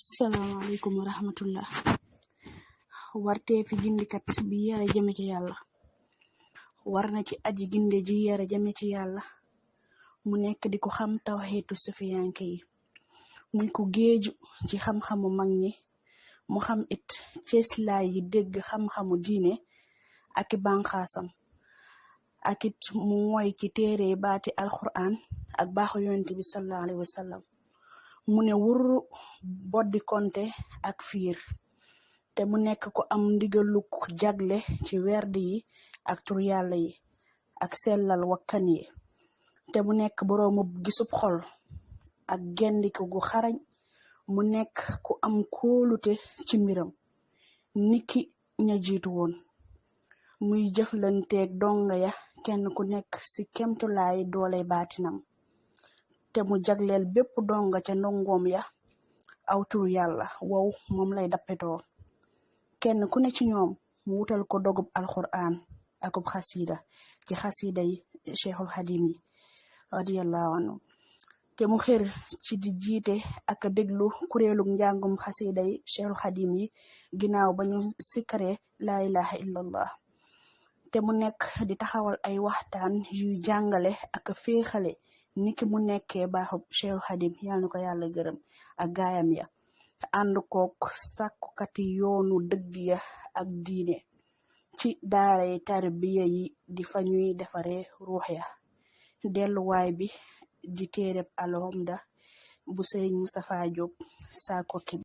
salaamaaleykum wa rahmatullah. Wartee fi gindikat bi yare jëme ci yàlla war na ci aji ginde ji yare jëme ci yàlla mu nekk di ko xam tawxiitu sufiyanke yi muy ko géeju ci xam-xamu mag ñi mu xam it cëslaay yi dégg xam-xamu diine ak i banxaasam ak it mu moy ki téere baati alquran ak baaxu yonent bi sallallahu alayhi wa sallam mu ne wurru boddi konte ak fiir te mu nekk ko am ndigaluk jagle ci werd yi ak tur yàlla yi ak sellal wakkan yi te mu nekk boroomu gisub xol ak gendiku gu xarañ mu nekk ku am kóolute ci mbiram niki ña jiitu woon muy jëflanteeg donga ya kenn ku nekk ci kemtulaay doole baatinam te mu jagleel bépp donga ca ndongoom ya aw turu yàlla wow moom lay dappetoo kenn ku ne ci ñoom mu wutal ko dogub alquran akub xasida ci xasida yi cheikhul xadim yi radiyallahu anhu te mu xër ci di jiite ak déglu kuréelug njàngum xasida yi cheikhul xadim yi ginnaaw ba ñu sikkare laa ilaha illallah te mu nekk di taxawal ay waxtaan yuy jàngale ak féexale niki mu nekkee baaxub cheikhul xadim yàlla na ko yàlla gërëm ak gaayam ya ànd kook sàkkukati yoonu dëgg ya ak diine ci daaray tarbiya yi di fa ñuy defare ruux ya delluwaay bi di téereb alxamda bu sëriñ Moustapha Diop Sakoki